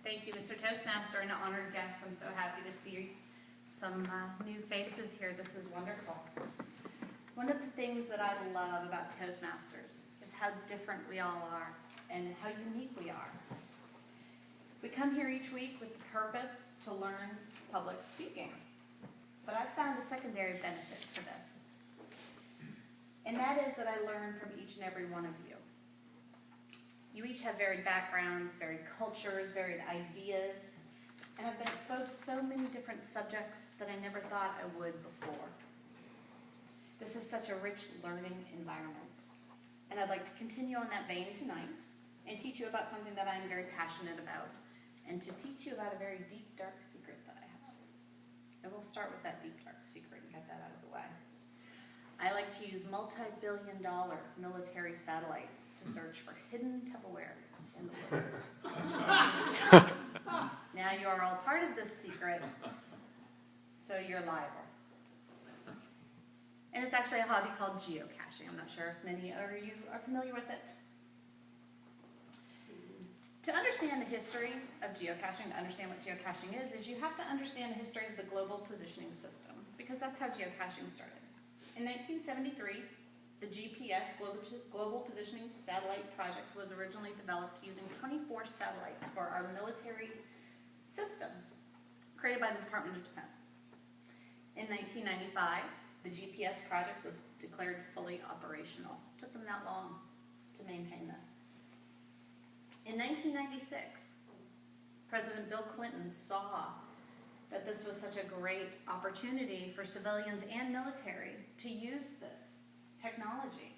Thank you, Mr. Toastmaster, and honored guests. I'm so happy to see some new faces here. This is wonderful. One of the things that I love about Toastmasters is how different we all are and how unique we are. We come here each week with the purpose to learn public speaking, but I've found a secondary benefit to this, and that is that I learn from each and every one of you. You each have varied backgrounds, varied cultures, varied ideas, and I've been exposed to so many different subjects that I never thought I would before. This is such a rich learning environment, and I'd like to continue on that vein tonight and teach you about something that I'm very passionate about, and to teach you about a very deep, dark secret that I have. And we'll start with that deep, dark secret and get that out of the way. I like to use multi-billion-dollar military satellites to search for hidden Tupperware in the woods. Now you are all part of this secret, so you're liable. And it's actually a hobby called geocaching. I'm not sure if many of you are familiar with it. To understand the history of geocaching, to understand what geocaching is you have to understand the history of the global positioning system, because that's how geocaching started. In 1973, the GPS, Global Positioning Satellite Project, was originally developed using 24 satellites for our military system, created by the Department of Defense. In 1995, the GPS project was declared fully operational. It took them that long to maintain this. In 1996, President Bill Clinton saw that this was such a great opportunity for civilians and military to use this technology.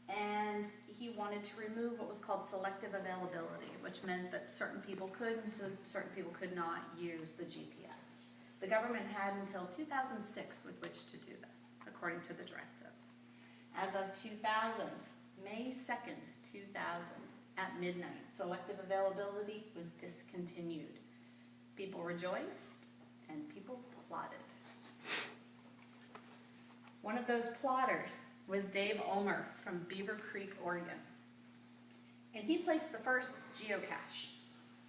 And he wanted to remove what was called selective availability, which meant that certain people could and certain people could not use the GPS. The government had until 2006 with which to do this, according to the directive. As of 2000, May 2nd, 2000, at midnight, selective availability was discontinued. People rejoiced and people plotted. One of those plotters was Dave Ulmer from Beaver Creek, Oregon. And he placed the first geocache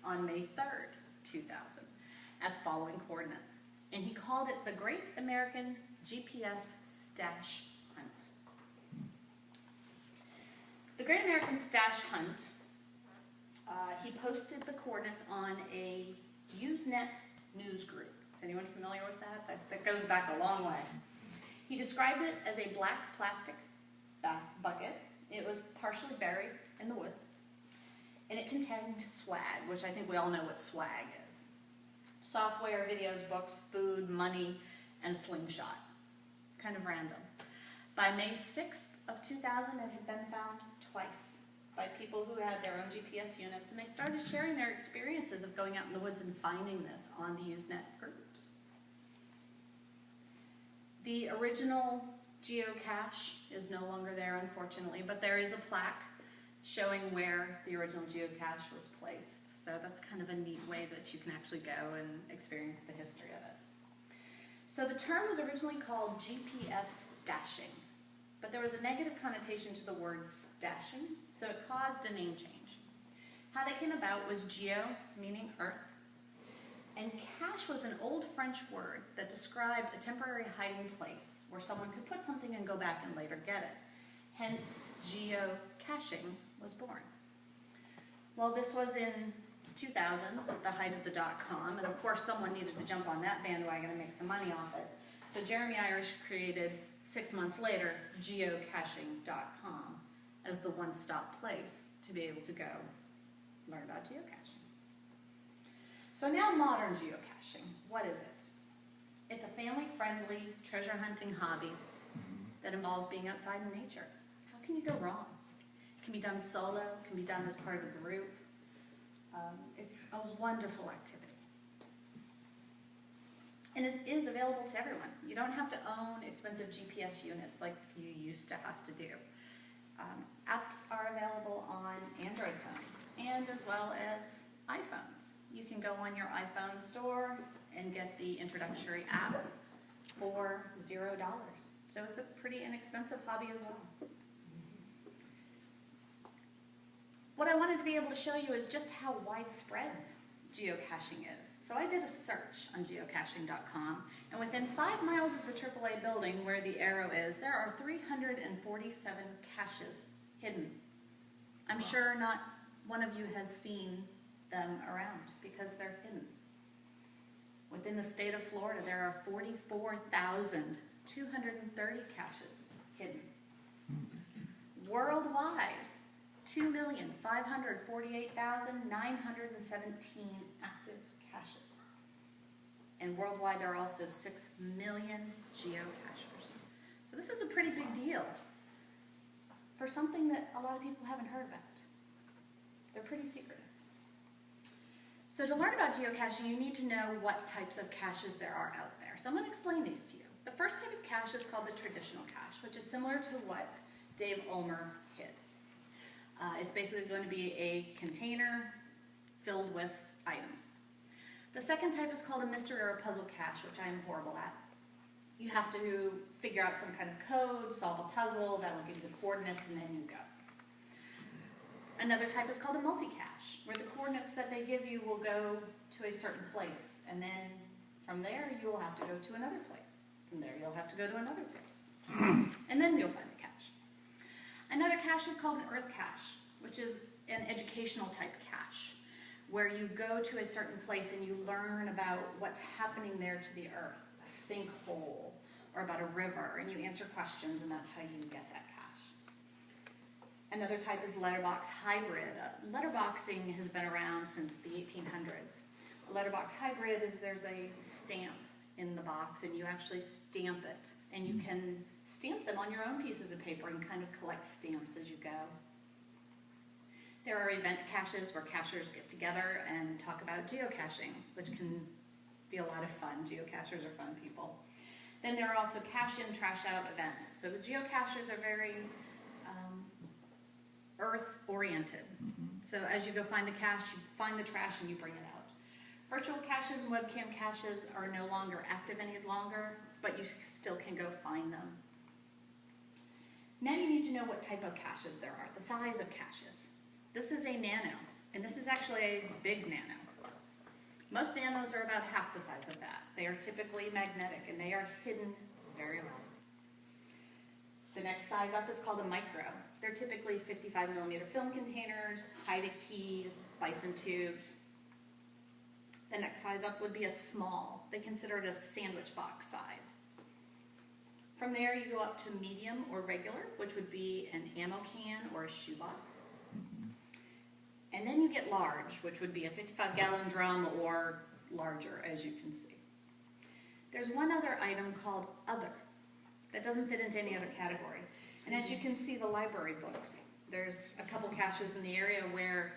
on May 3rd, 2000 at the following coordinates. And he called it the Great American GPS Stash Hunt. The Great American Stash Hunt, he posted the coordinates on a Usenet news group. Is anyone familiar with that? That goes back a long way. He described it as a black plastic bucket. It was partially buried in the woods. And it contained swag, which I think we all know what swag is. Software, videos, books, food, money, and a slingshot. Kind of random. By May 6th of 2000, it had been found twice by people who had their own GPS units, and they started sharing their experiences of going out in the woods and finding this on the Usenet groups. The original geocache is no longer there, unfortunately, but there is a plaque showing where the original geocache was placed. So that's kind of a neat way that you can actually go and experience the history of it. So the term was originally called GPS stashing, but there was a negative connotation to the word stashing, so it caused a name change. How that came about was geo, meaning earth, and cache was an old French word that described a temporary hiding place where someone could put something and go back and later get it. Hence, geocaching was born. Well, this was in 2000s, at the height of the .com, and of course someone needed to jump on that bandwagon and make some money off it. So Jeremy Irish created, 6 months later, geocaching.com as the one-stop place to be able to go learn about geocaching. So now modern geocaching, what is it? It's a family-friendly treasure hunting hobby that involves being outside in nature. How can you go wrong? It can be done solo, it can be done as part of a group. It's a wonderful activity. And it is available to everyone. You don't have to own expensive GPS units like you used to have to do. Apps are available on Android phones and as well as iPhones. You can go on your iPhone store and get the introductory app for $0. So it's a pretty inexpensive hobby as well. What I wanted to be able to show you is just how widespread geocaching is. So I did a search on geocaching.com, and within 5 miles of the AAA building where the arrow is, there are 347 caches hidden. I'm sure not one of you has seen them around because they're hidden. Within the state of Florida, there are 44,230 caches hidden. Worldwide, 2,548,917 active caches. And worldwide, there are also 6 million geocachers. So this is a pretty big deal for something that a lot of people haven't heard about. They're pretty secretive. So to learn about geocaching, you need to know what types of caches there are out there. So I'm going to explain these to you. The first type of cache is called the traditional cache, which is similar to what Dave Ulmer hid. It's basically going to be a container filled with items. The second type is called a mystery or a puzzle cache, which I am horrible at. You have to figure out some kind of code, solve a puzzle, that will give you the coordinates, and then you go. Another type is called a multi-cache, where the coordinates that they give you will go to a certain place, and then from there you will have to go to another place. From there you'll have to go to another place, and then you'll find the cache. Another cache is called an earth cache, which is an educational type cache, where you go to a certain place and you learn about what's happening there to the earth, a sinkhole, or about a river, and you answer questions, and that's how you get that cache. Another type is letterbox hybrid. Letterboxing has been around since the 1800s. A letterbox hybrid is there's a stamp in the box, and you actually stamp it, and you can stamp them on your own pieces of paper and kind of collect stamps as you go. There are event caches where cachers get together and talk about geocaching, which can be a lot of fun. Geocachers are fun people. Then there are also cache-in, trash-out events. So the geocachers are very earth-oriented. So as you go find the cache, you find the trash and you bring it out. Virtual caches and webcam caches are no longer active any longer, but you still can go find them. Now you need to know what type of caches there are, the size of caches. This is a nano, and this is actually a big nano. Most nanos are about half the size of that. They are typically magnetic, and they are hidden very well. The next size up is called a micro. They're typically 55mm film containers, hide keys, bison tubes. The next size up would be a small. They consider it a sandwich box size. From there, you go up to medium or regular, which would be an ammo can or a shoebox. And then you get large, which would be a 55-gallon drum or larger, as you can see. There's one other item called other that doesn't fit into any other category. And as you can see, the library books. There's a couple caches in the area where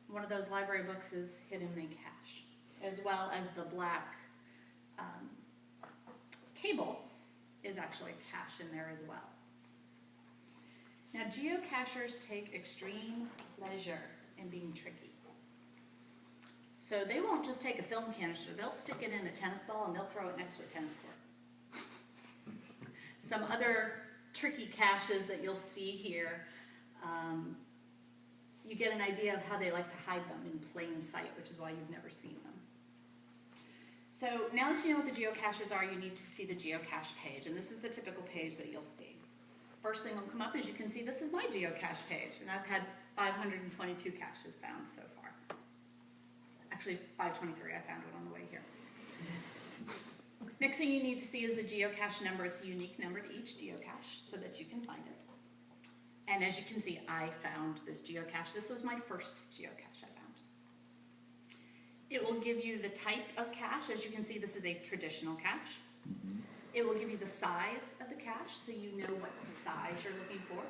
one of those library books is hidden in cache, as well as the black cable is actually a cache in there as well. Now, geocachers take extreme pleasure in being tricky. So they won't just take a film canister, they'll stick it in a tennis ball and they'll throw it next to a tennis court. Some other tricky caches that you'll see here, you get an idea of how they like to hide them in plain sight, which is why you've never seen them. So now that you know what the geocaches are, you need to see the geocache page, and this is the typical page that you'll see. First thing will come up, as you can see, this is my geocache page, and I've had 522 caches found so far. Actually, 523, I found it on the way here. Next thing you need to see is the geocache number. It's a unique number to each geocache so that you can find it. And as you can see, I found this geocache. This was my first geocache I found. It will give you the type of cache. As you can see, this is a traditional cache. It will give you the size of the cache, so you know what size you're looking for.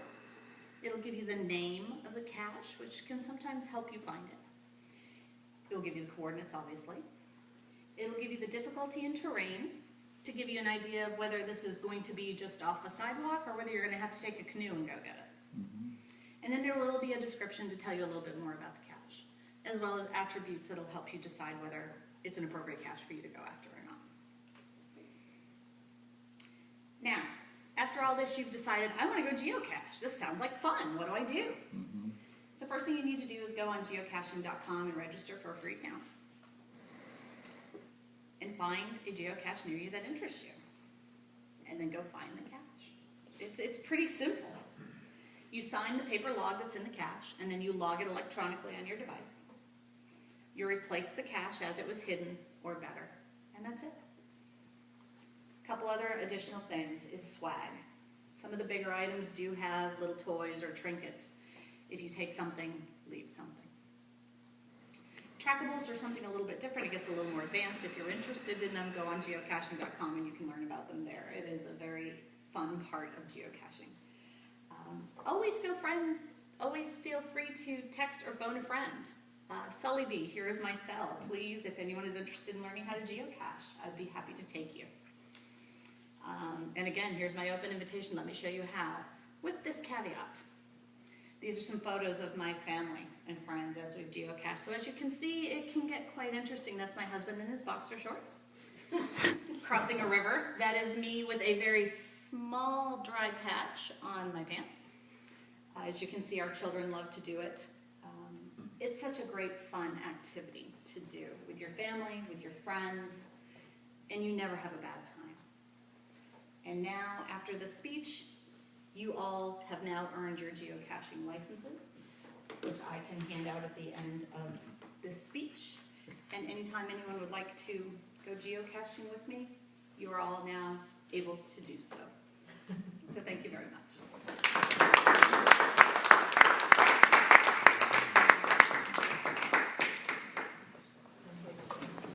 It'll give you the name of the cache, which can sometimes help you find it. It will give you the coordinates, obviously. It'll give you the difficulty and terrain to give you an idea of whether this is going to be just off a sidewalk or whether you're going to have to take a canoe and go get it. And then there will be a description to tell you a little bit more about the cache, as well as attributes that will help you decide whether it's an appropriate cache for you to go after or not. Now, after all this, you've decided, I want to go geocache. This sounds like fun. What do I do? So first thing you need to do is go on geocaching.com and register for a free account. and find a geocache near you that interests you. And then go find the cache. It's pretty simple. You sign the paper log that's in the cache, and then you log it electronically on your device. You replace the cache as it was hidden, or better, and that's it. A couple other additional things is swag. Some of the bigger items do have little toys or trinkets. If you take something, leave something. Trackables are something a little bit different. It gets a little more advanced. If you're interested in them, go on geocaching.com and you can learn about them there. It is a very fun part of geocaching. Always feel free to text or phone a friend. Sully B, here is my cell. Please, if anyone is interested in learning how to geocache, I'd be happy to take you. And again, here's my open invitation. Let me show you how. With this caveat, these are some photos of my family and friends as we've geocached. So as you can see, it can get quite interesting. That's my husband in his boxer shorts, crossing a river. That is me with a very small dry patch on my pants. As you can see, our children love to do it. It's such a great fun activity to do with your family, with your friends, and you never have a bad time. And now, after the speech, you all have now earned your geocaching licenses, which I can hand out at the end of this speech. And anytime anyone would like to go geocaching with me, you are all now able to do so. So thank you very much.